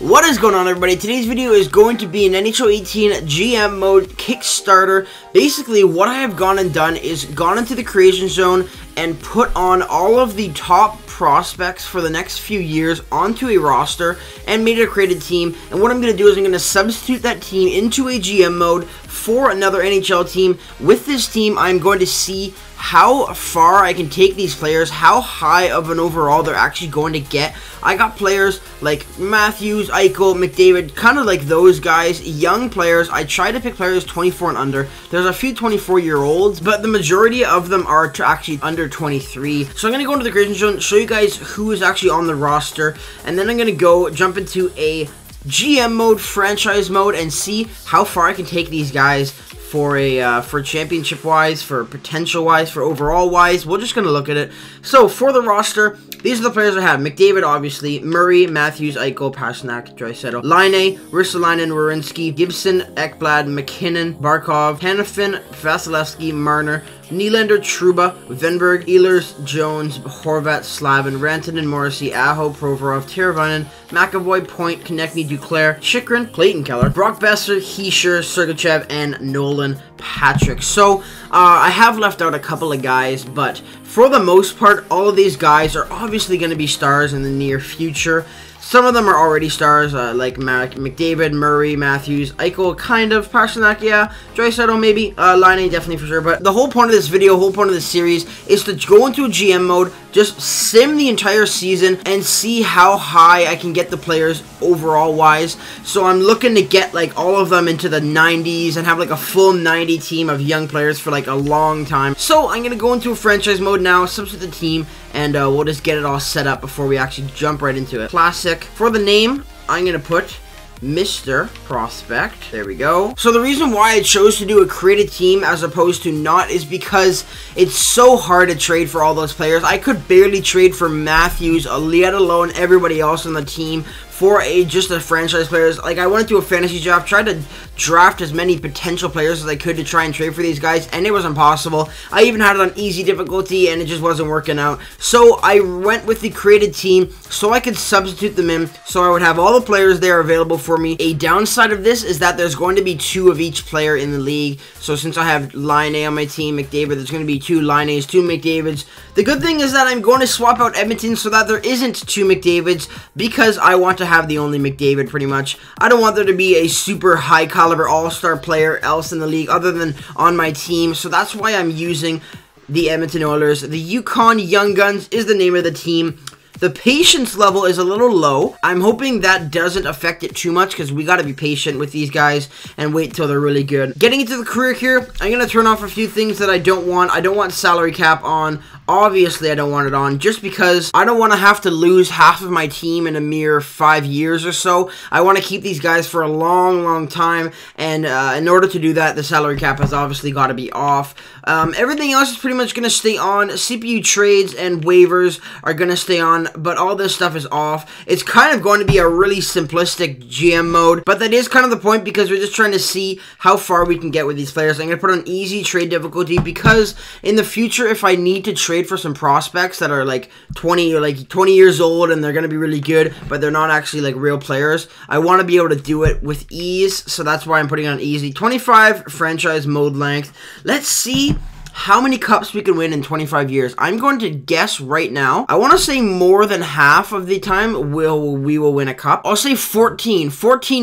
What is going on, everybody? Today's video is going to be an NHL 18 GM mode Kickstarter. Basically, what I have gone and done is gone into the creation zone and put on all of the top prospects for the next few years onto a roster and made a created team. And what I'm going to do is I'm going to substitute that team into a GM mode for another NHL team. With this team, I'm going to see how far I can take these players, how high of an overall they're actually going to get. I got players like Matthews, Eichel, McDavid, kind of like those guys, young players. I try to pick players 24 and under. There's a few 24-year-olds, but the majority of them are actually under 23. So I'm going to go into the creation zone, show you guys who is actually on the roster, and then I'm going to go jump into a GM mode, franchise mode, and see how far I can take these guys for championship wise, for potential wise, for overall wise. We're just gonna look at it. So for the roster, these are the players I have: McDavid, obviously, Murray, Matthews, Eichel, Pastrnak, Draisaitl, Laine, Ristolainen, Werenski, Gibson, Ekblad, McKinnon, Barkov, Hanifin, Vasilevsky, Marner, Nylander, Trouba, Venberg, Ehlers, Jones, Horvat, Slavin, Rantanen, Morrissey, Aho, Provorov, Teravainen, McAvoy, Point, Konechny, Duclair, Chychrun, Clayton Keller, Brock Besser, Hischier, Sergachev, and Nolan Patrick. So I have left out a couple of guys, but for the most part, all of these guys are obviously going to be stars in the near future. Some of them are already stars, like McDavid, Murray, Matthews, Eichel, kind of, Pastrnak, yeah, Draisaitl, maybe, Laine, definitely for sure. But the whole point of this video, whole point of this series, is to go into a GM mode, just sim the entire season, and see how high I can get the players overall-wise. So I'm looking to get, like, all of them into the 90s, and have, like, a full 90 team of young players for, like, a long time. So I'm going to go into a franchise mode now, substitute the team, and we'll just get it all set up before we actually jump right into it. Classic. For the name, I'm going to put Mr. Prospect. There we go. So the reason why I chose to do a created team as opposed to not is because it's so hard to trade for all those players. I could barely trade for Matthews, let alone everybody else on the team for just a franchise players. Like, I went into a fantasy draft, tried to draft as many potential players as I could to try and trade for these guys, and it was impossible. I even had it on easy difficulty, and it just wasn't working out. So I went with the created team so I could substitute them in, so I would have all the players there available for me. A downside of this is that there's going to be 2 of each player in the league. So since I have Laine on my team, McDavid, there's going to be 2 Laines, 2 McDavids. The good thing is that I'm going to swap out Edmonton so that there isn't 2 McDavids, because I want to have the only McDavid, pretty much. I don't want there to be a super high caliber all-star player else in the league other than on my team, so that's why I'm using the Edmonton Oilers. The Yukon Young Guns is the name of the team. The patience level is a little low. I'm hoping that doesn't affect it too much, because we got to be patient with these guys and wait until they're really good. Getting into the career here, I'm going to turn off a few things that I don't want. I don't want salary cap on. Obviously, I don't want it on, just because I don't want to have to lose half of my team in a mere 5 years or so. I want to keep these guys for a long, long time, and in order to do that, the salary cap has obviously got to be off. Everything else is pretty much going to stay on. CPU trades and waivers are going to stay on, but all this stuff is off. It's kind of going to be a really simplistic GM mode, but that is kind of the point, because we're just trying to see how far we can get with these players. I'm going to put on easy trade difficulty, because in the future, if I need to trade for some prospects that are like 20 years old and they're going to be really good, but they're not actually like real players, I want to be able to do it with ease, so that's why I'm putting on easy. 25 franchise mode length. Let's see how many cups we can win in 25 years. I'm going to guess right now. I want to say more than half of the time we will win a cup. I'll say 14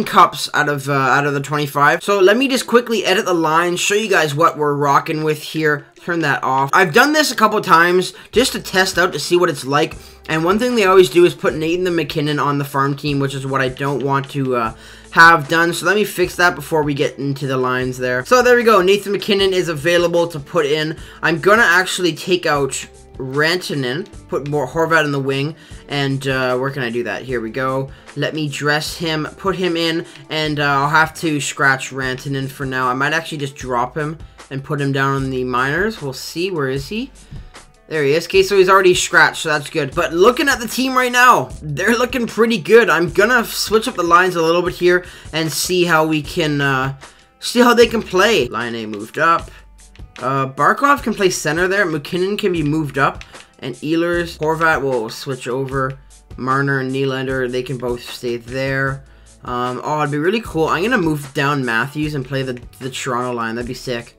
cups out of the 25. So let me just quickly edit the line, show you guys what we're rocking with here. Turn that off. I've done this a couple times just to test out to see what it's like. And one thing they always do is put Nathan the McKinnon on the farm team, which is what I don't want to have done. So let me fix that before we get into the lines there. So there we go. Nathan McKinnon is available to put in. I'm gonna actually take out Rantanen, put more Horvat in the wing, and where can I do that? Here we go. Let me dress him, put him in, and I'll have to scratch Rantanen for now. I might actually just drop him and put him down on the minors. We'll see. Where is he? There he is. Okay, so he's already scratched, so that's good. But looking at the team right now, they're looking pretty good. I'm gonna switch up the lines a little bit here and see how we can, see how they can play. Laine moved up. Barkov can play center there. McKinnon can be moved up. And Ehlers, Horvat will switch over. Marner and Nylander, they can both stay there. Oh, it'd be really cool. I'm going to move down Matthews and play the Toronto line. That'd be sick.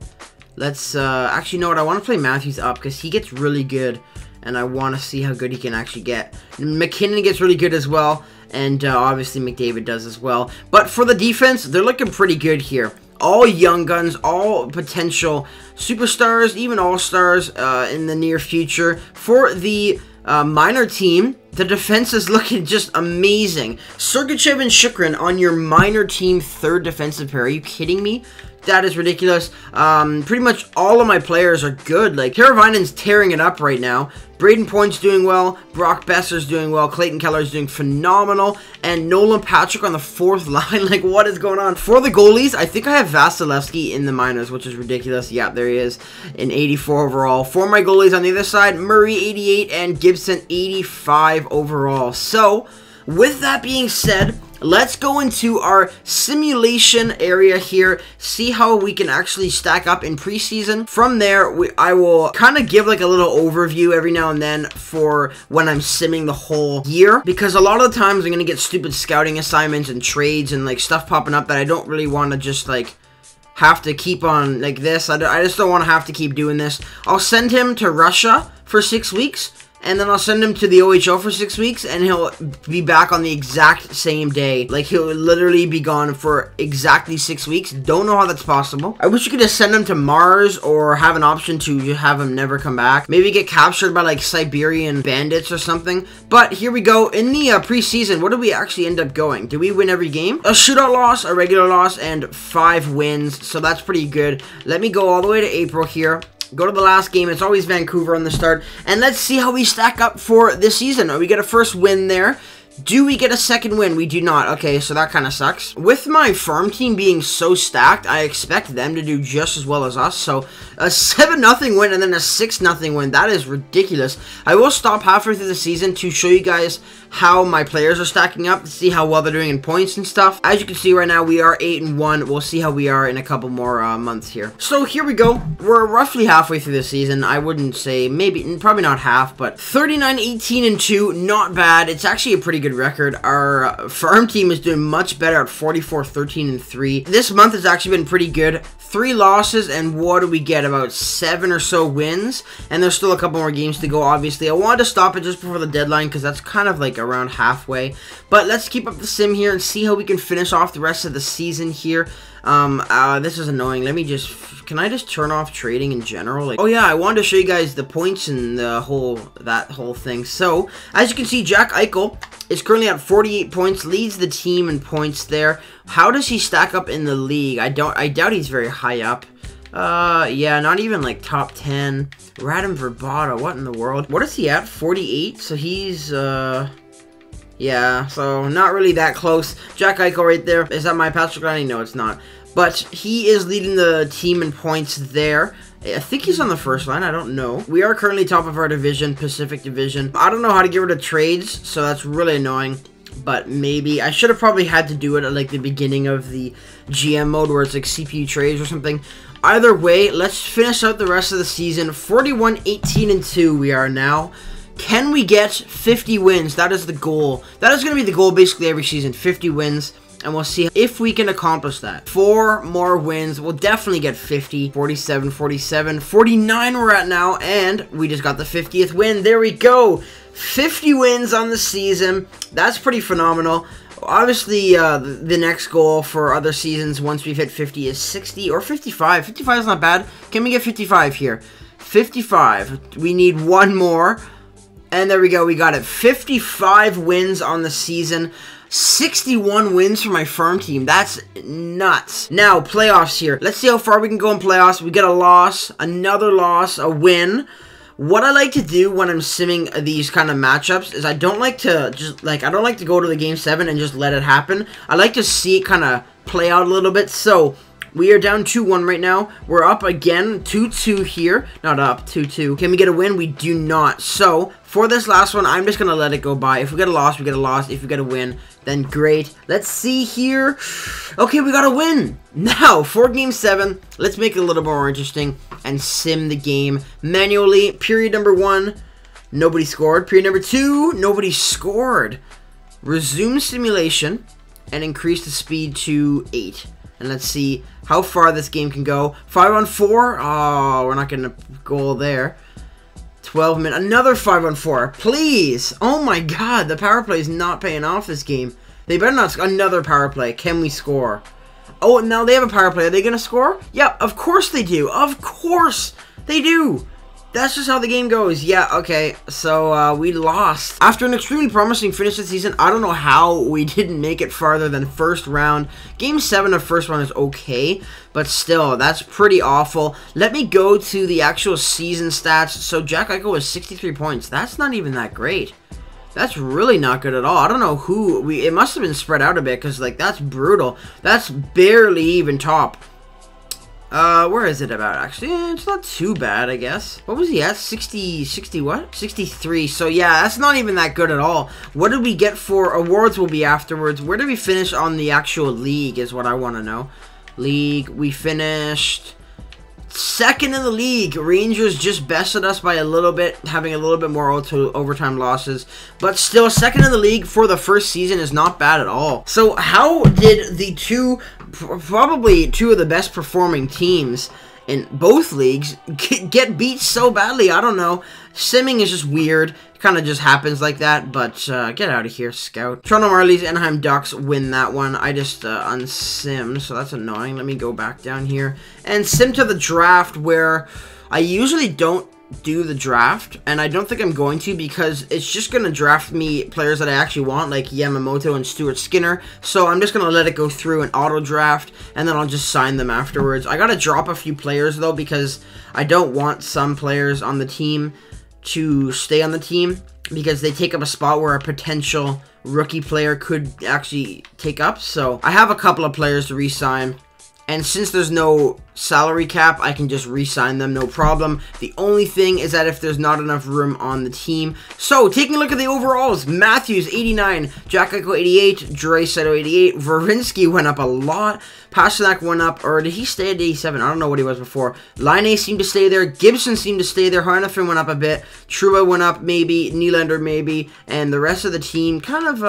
Let's, actually, you know what? I want to play Matthews up because he gets really good. And I want to see how good he can actually get. McKinnon gets really good as well. And obviously McDavid does as well. But for the defense, they're looking pretty good here. All young guns, all potential superstars, even all-stars in the near future. For the minor team, the defense is looking just amazing. Sergachev and Chychrun on your minor team third defensive pair. Are you kidding me? That is ridiculous. Pretty much all of my players are good. Like, Teravainen's tearing it up right now. Braden Point's doing well. Brock Besser's doing well. Clayton Keller's doing phenomenal. And Nolan Patrick on the fourth line. Like, what is going on? For the goalies, I think I have Vasilevsky in the minors, which is ridiculous. Yeah, there he is in 84 overall. For my goalies on the other side, Murray 88 and Gibson 85 overall. So, with that being said, let's go into our simulation area here, see how we can actually stack up in preseason. From there, I will kind of give like a little overview every now and then for when I'm simming the whole year, because a lot of the times I'm going to get stupid scouting assignments and trades and like stuff popping up that I don't really want to just like have to keep on like this. I just don't want to have to keep doing this. I'll send him to Russia for 6 weeks. And then I'll send him to the OHL for 6 weeks, and he'll be back on the exact same day. Like, he'll literally be gone for exactly 6 weeks. Don't know how that's possible. I wish you could just send him to Mars, or have an option to have him never come back. Maybe get captured by, like, Siberian bandits or something. But here we go. In the preseason, what did we actually end up going? Did we win every game? A shootout loss, a regular loss, and 5 wins. So that's pretty good. Let me go all the way to April here. Go to the last game. It's always Vancouver on the start. And let's see how we stack up for this season. We get a first win there. Do we get a second win? We do not. Okay, so that kind of sucks. With my farm team being so stacked, I expect them to do just as well as us. So, a 7-0 win and then a 6-0 win. That is ridiculous. I will stop halfway through the season to show you guys how my players are stacking up, to see how well they're doing in points and stuff. As you can see right now, we are 8-1. We'll see how we are in a couple more months here. So, here we go. We're roughly halfway through the season. I wouldn't say, probably not half, but 39-18-2, not bad. It's actually a pretty good record. Our farm team is doing much better at 44-13-3. This month has actually been pretty good. 3 losses, and what do we get? About 7 or so wins, and there's still a couple more games to go, obviously. I wanted to stop it just before the deadline, because that's kind of like around halfway. But let's keep up the sim here and see how we can finish off the rest of the season here. This is annoying. Can I just turn off trading in general? Like, oh yeah, I wanted to show you guys the points and that whole thing. So, as you can see, Jack Eichel is currently at 48 points, leads the team in points there. How does he stack up in the league? I doubt he's very high up. Yeah, not even like top 10. Radim Verbata, what in the world? What is he at? 48? So he's, yeah, so not really that close. Jack Eichel right there. Is that my Patrick Line? No, it's not. But he is leading the team in points there. I think he's on the first line. I don't know. We are currently top of our division, Pacific Division. I don't know how to get rid of trades, so that's really annoying. But maybe I should have probably had to do it at like the beginning of the GM mode where it's like CPU trades or something. Either way, let's finish out the rest of the season. 41-18-2 we are now. Can we get 50 wins? That is the goal. That is going to be the goal basically every season. 50 wins. And we'll see if we can accomplish that. 4 more wins. We'll definitely get 50. 47, 47, 49 we're at now. And we just got the 50th win. There we go. 50 wins on the season. That's pretty phenomenal. Obviously, the next goal for other seasons once we've hit 50 is 60 or 55. 55 is not bad. Can we get 55 here? 55. We need 1 more. And there we go. We got it. 55 wins on the season. 61 wins for my farm team. That's nuts. Now, playoffs here. Let's see how far we can go in playoffs. We get a loss, another loss, a win. What I like to do when I'm simming these kind of matchups is I don't like to go to the game 7 and just let it happen. I like to see it kind of play out a little bit. So, we are down 2-1 right now. We're up again, 2-2 here. Not up, 2-2. Can we get a win? We do not. So, for this last one, I'm just going to let it go by. If we get a loss, we get a loss. If we get a win, then great. Let's see here. Okay, we got a win. Now, for Game 7, let's make it a little more interesting and sim the game manually. Period number 1. Nobody scored. Period number 2. Nobody scored. Resume simulation and increase the speed to 8. And let's see how far this game can go. 5-on-4. Oh, we're not getting a goal there. 12 minutes. Another 5-on-4. Please. Oh my god. The power play is not paying off this game. They better not. Another power play. Can we score? Oh, now they have a power play. Are they going to score? Yeah, of course they do. Of course they do. That's just how the game goes. Yeah, okay. So, we lost. After an extremely promising finish this season, I don't know how we didn't make it farther than first round. Game 7 of first round is okay, but still, that's pretty awful. Let me go to the actual season stats. So, Jack Eichel was 63 points. That's not even that great. That's really not good at all. I don't know who... It must have been spread out a bit, because, like, that's brutal. That's barely even top. Where is it about, actually? It's not too bad, I guess. What was he at? 60 what? 63. So, yeah, that's not even that good at all. What did we get for awards will be afterwards. Where did we finish on the actual league is what I want to know. League, we finished... second in the league. Rangers just bested us by a little bit, having a little bit more overtime losses. But still, second in the league for the first season is not bad at all. So how did the probably two of the best performing teams in both leagues get beat so badly? I don't know. Simming is just weird. It kind of just happens like that, but get out of here, Scout. Toronto Marlies, Anaheim Ducks win that one. I just unsimmed, so that's annoying. Let me go back down here and sim to the draft, where I usually don't do the draft, and I don't think I'm going to, because it's just going to draft me players that I actually want, like Yamamoto and Stuart Skinner. So I'm just going to let it go through an auto draft, and then I'll just sign them afterwards. I got to drop a few players, though, because I don't want some players on the team to stay on the team, because they take up a spot where a potential rookie player could actually take up. So I have a couple of players to re-sign, and since there's no salary cap, I can just re-sign them, no problem. The only thing is that if there's not enough room on the team. So, taking a look at the overalls, Matthews, 89, Jack Eichel, 88, Draisaitl, 88, Verinsky went up a lot, Pasternak went up, or did he stay at 87? I don't know what he was before. Laine seemed to stay there, Gibson seemed to stay there, Harnefin went up a bit, Trouba went up maybe, Nylander maybe, and the rest of the team kind of,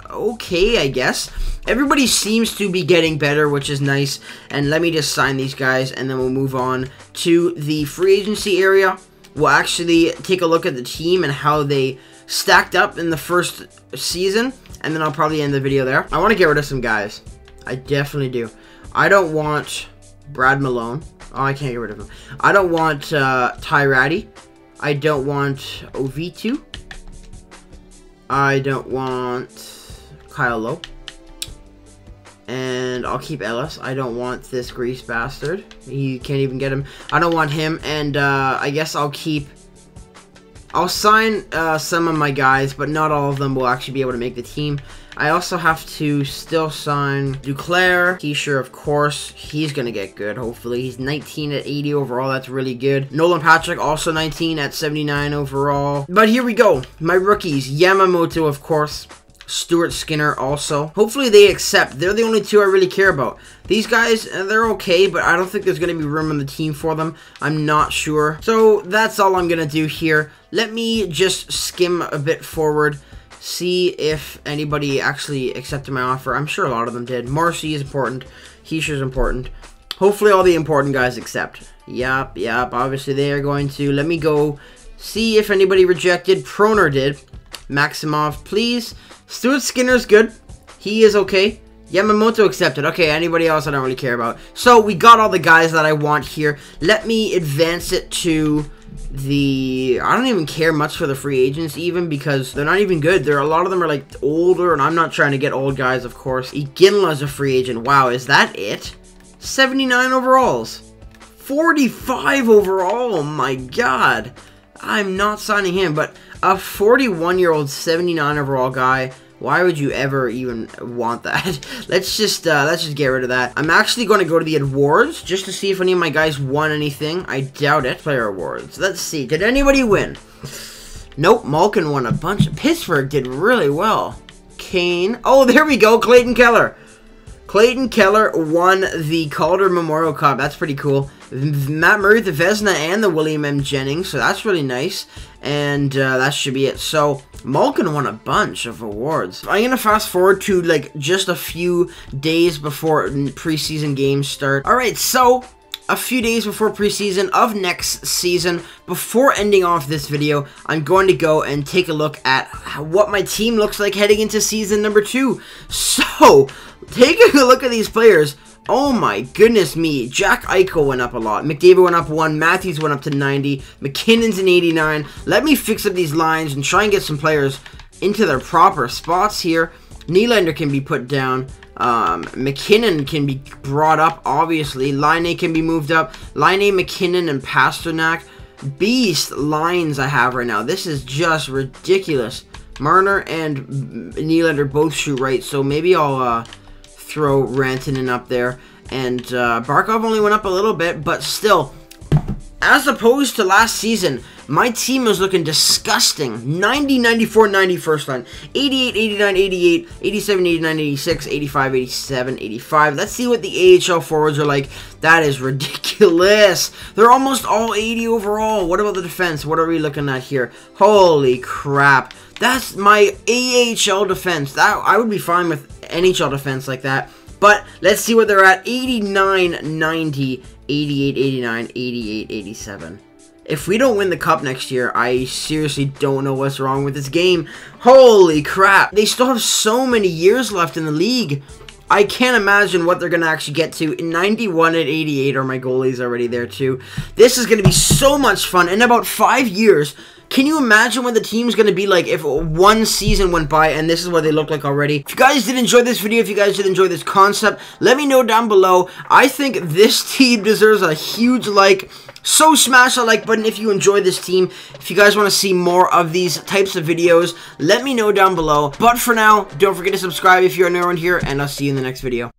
okay, I guess. Everybody seems to be getting better, which is nice, and let me just sign these guys, and then we'll move on to the free agency area. We'll actually take a look at the team and how they stacked up in the first season, and then I'll probably end the video there. I want to get rid of some guys. I definitely do. I don't want Brad Malone. Oh, I can't get rid of him. I don't want Ty Ratty. I don't want Ovitu. I don't want Kyle Lowe. And I'll keep Ellis. I don't want this grease bastard. He can't even get him. I don't want him. And I guess I'll sign some of my guys, but not all of them will actually be able to make the team. I also have to still sign Duclair. Keisher, of course. He's going to get good, hopefully. He's 19 at 80 overall. That's really good. Nolan Patrick, also 19 at 79 overall. But here we go. My rookies. Yamamoto, of course. Stuart Skinner also. Hopefully they accept. They're the only two I really care about. These guys, they're okay, but I don't think there's going to be room on the team for them. I'm not sure. So that's all I'm going to do here. Let me just skim a bit forward. See if anybody actually accepted my offer. I'm sure a lot of them did. Marcy is important. Keisha's important. Hopefully all the important guys accept. Yep. Obviously they are going to. Let me go see if anybody rejected. Proner did. Maximov, please. Stuart Skinner's good. He is okay. Yamamoto accepted. Okay, anybody else I don't really care about. So, we got all the guys that I want here. Let me advance it to the... I don't even care much for the free agents even, because they're not even good. A lot of them are like older, and I'm not trying to get old guys, of course. Iginla's a free agent. Wow, is that it? 79 overalls. 45 overall. Oh my god. I'm not signing him, but a 41-year-old 79 overall guy, why would you ever even want that? let's just get rid of that. I'm actually going to go to the awards just to see if any of my guys won anything. I doubt it. Player awards. Let's see. Did anybody win? Nope. Malkin won a bunch. Pittsburgh did really well. Kane. Oh, there we go. Clayton Keller. Clayton Keller won the Calder Memorial Cup. That's pretty cool. Matt Murray, the Vezina, and the William M. Jennings, so that's really nice. And that should be it. So Malkin won a bunch of awards. I'm gonna fast forward to like just a few days before preseason games start. Alright, so a few days before preseason of next season, before ending off this video, I'm going to go and take a look at what my team looks like heading into season number 2. So, taking a look at these players, oh my goodness me, Jack Eichel went up a lot, McDavid went up 1, Matthews went up to 90, McKinnon's an 89. Let me fix up these lines and try and get some players into their proper spots here. Nylander can be put down. McKinnon can be brought up, obviously. Laine can be moved up. Laine, McKinnon, and Pasternak. Beast lines I have right now. This is just ridiculous. Marner and Nylander both shoot right, so maybe I'll throw Rantanen up there. And Barkov only went up a little bit, but still, as opposed to last season, my team is looking disgusting. 90, 94, 90 first line. 88, 89, 88, 87, 89, 86, 85, 87, 85. Let's see what the AHL forwards are like. That is ridiculous. They're almost all 80 overall. What about the defense? What are we looking at here? Holy crap. That's my AHL defense. That I would be fine with NHL defense like that. But let's see what they're at. 89, 90, 88, 89, 88, 87. If we don't win the cup next year, I seriously don't know what's wrong with this game. Holy crap. They still have so many years left in the league. I can't imagine what they're going to actually get to. 91 and 88 are my goalies already there too. This is going to be so much fun. In about 5 years, can you imagine what the team's going to be like if one season went by and this is what they look like already? If you guys did enjoy this video, if you guys did enjoy this concept, let me know down below. I think this team deserves a huge like. So smash that like button if you enjoy this team. If you guys want to see more of these types of videos, let me know down below. But for now, don't forget to subscribe if you're new around here, and I'll see you in the next video.